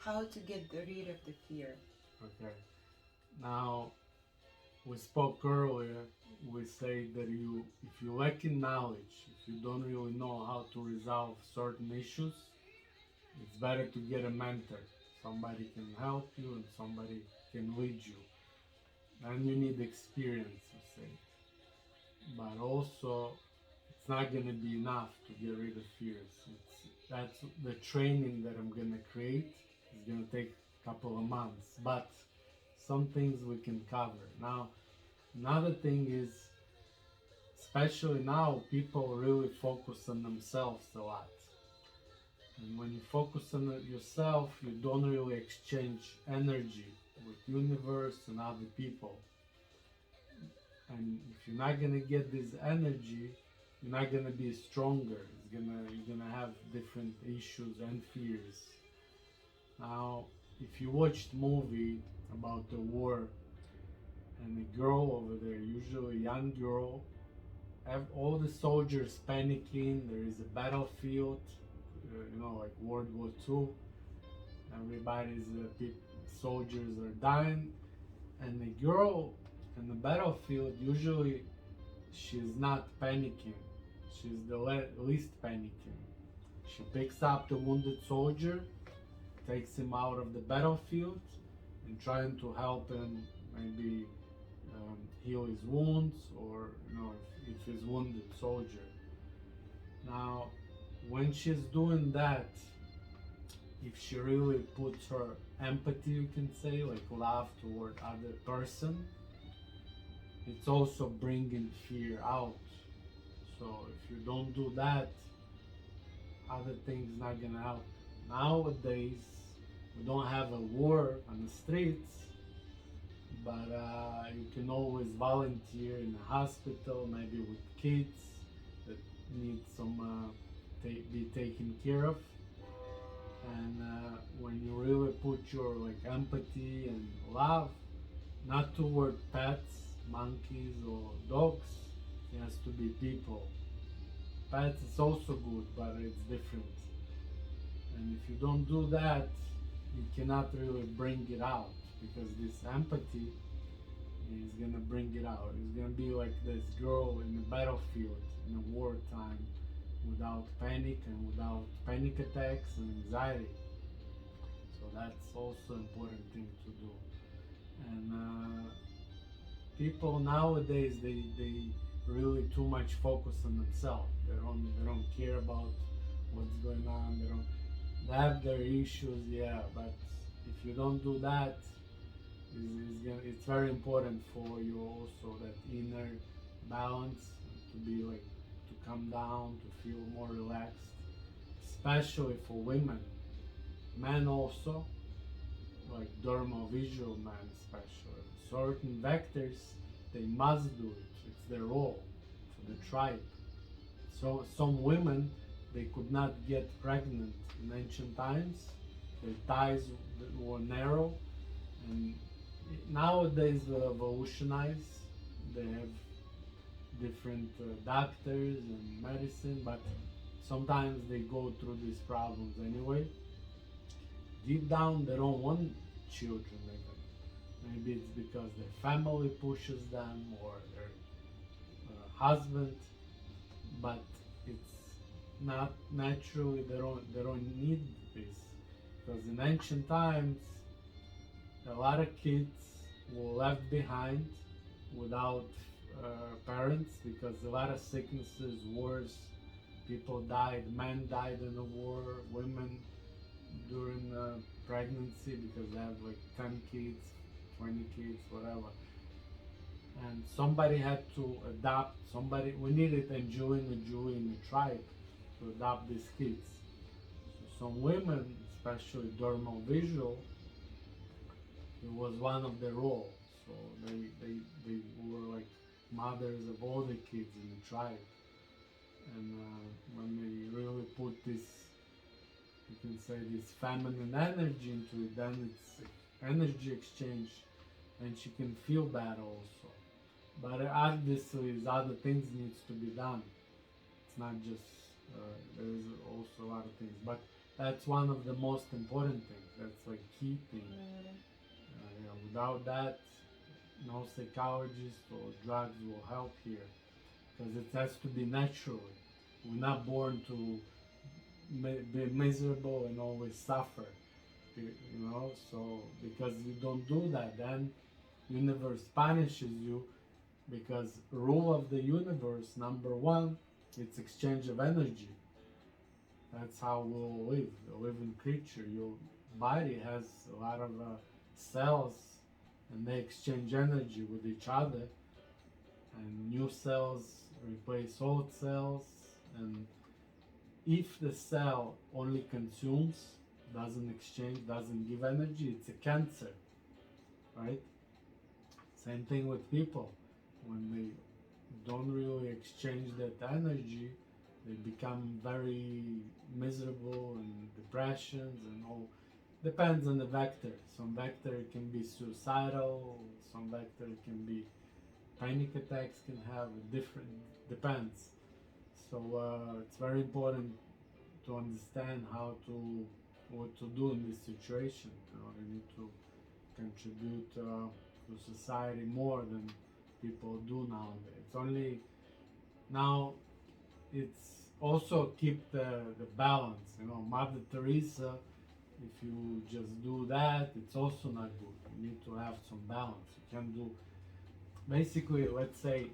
how to get rid of the fear. Okay. Now, we spoke earlier, we say that if you lack in knowledge, if you don't really know how to resolve certain issues, it's better to get a mentor. Somebody can help you and somebody can lead you. And you need experience, you say. But also, it's not gonna be enough to get rid of fears. That's the training that I'm gonna create is gonna take a couple of months. But some things we can cover. Now, another thing is, especially now, people really focus on themselves a lot. And when you focus on it yourself, you don't really exchange energy with universe and other people. And if you're not gonna get this energy, you're not gonna be stronger. You're gonna have different issues and fears. Now, if you watched movie about the war and the girl over there, usually a young girl, have all the soldiers panicking. There is a battlefield, like World War II. Everybody's soldiers are dying, and the girl in the battlefield usually she's not panicking. She's the least panicking. She picks up the wounded soldier, takes him out of the battlefield, and trying to help him maybe heal his wounds, or if he's wounded soldier. Now, when she's doing that, if she really puts her empathy, you can say, like love toward other person, it's also bringing fear out. So if you don't do that, other things not gonna help. Nowadays, we don't have a war on the streets, but you can always volunteer in a hospital, maybe with kids that need some be taken care of. And when you really put your empathy and love, not toward pets, monkeys or dogs, it has to be people. Pets is also good, but it's different. And if you don't do that, you cannot really bring it out, because this empathy is gonna bring it out. It's gonna be like this girl in the battlefield in a wartime, without panic and without panic attacks and anxiety. So that's also important thing to do. And people nowadays, they really too much focus on themselves. They don't care about what's going on. They have their issues, yeah, but if you don't do that, it's very important for you also, that inner balance, to be to come down, to feel more relaxed, especially for women. Men also, like dermal visual men especially. Certain vectors, they must do it. It's their role for the tribe. So some women, they could not get pregnant in ancient times. Their thighs were narrow, and nowadays they evolutionize. They have different doctors and medicine, but sometimes they go through these problems anyway. Deep down, they don't want children. Maybe it's because their family pushes them, or their husband, but it's not naturally. They don't need this, because in ancient times, a lot of kids were left behind without parents, because a lot of sicknesses, wars, people died, men died in the war, women during pregnancy, because they have 10 kids, 20 kids, whatever. And somebody had to adopt, we needed a Jew in the tribe to adopt these kids. So some women, especially dermal visual, it was one of their roles. So they were mothers of all the kids in the tribe. And when they really put this, you can say, this feminine energy into it, then it's energy exchange, and she can feel that also. But obviously, other things needs to be done. It's not just, there's also a lot of things. But that's one of the most important things. That's like key thing. Without that, no psychologist or drugs will help here, because it has to be natural. We're not born to be miserable and always suffer, so because you don't do that, then universe punishes you, because rule of the universe, number one, it's exchange of energy. That's how we'll live, a living creature. Your body has a lot of cells, and they exchange energy with each other, and new cells replace old cells. And if the cell only consumes, doesn't exchange, doesn't give energy, it's a cancer, right? Same thing with people. When they don't really exchange that energy, they become very miserable, and depressions and all. Depends on the vector. Some vector can be suicidal, some vector can be panic attacks, can have a different, depends. So it's very important to understand what to do in this situation. You need to contribute to society more than people do nowadays. It's only now, it's also keep the balance. Mother Teresa, if you just do that, it's also not good. You need to have some balance. You can do, basically, let's say